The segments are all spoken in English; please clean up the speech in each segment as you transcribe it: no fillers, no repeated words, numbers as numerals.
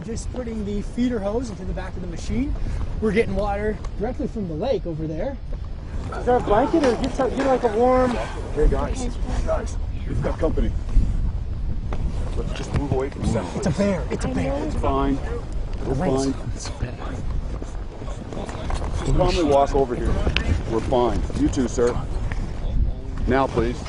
Just putting the feeder hose into the back of the machine. We're getting water directly from the lake over there. Is there a blanket or get like a warm? Hey guys, we've got company. Let's just move away from center. It's a bear. It's a bear. It's fine. We're fine. It's a bear. Just calmly walk over here. We're fine. You too, sir. Now, please.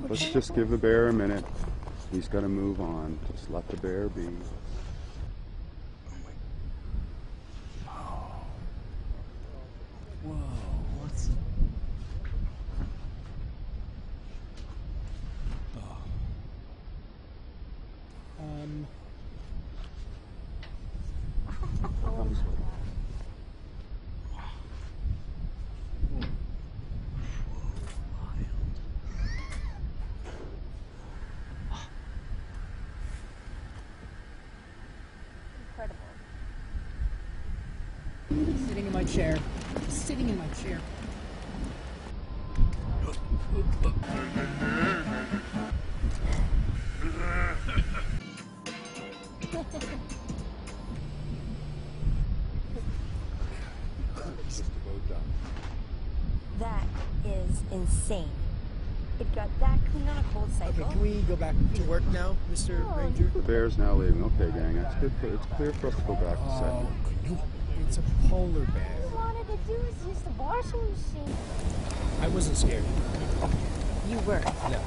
Let's just give the bear a minute. He's got to move on. Just let the bear be. Whoa, what's... Sitting in my chair. Sitting in my chair. That is insane. It got that clean on a cold cycle. Okay, can we go back to work now, Mr. Ranger? The bear's now leaving. Okay, gang. It's good. It's clear for us to go back to set. It's a polar bear. All I wanted to do was use the washing machine. I wasn't scared. You were. No.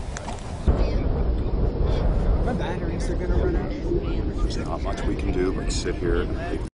My batteries are gonna run out. There's not much we can do but sit here and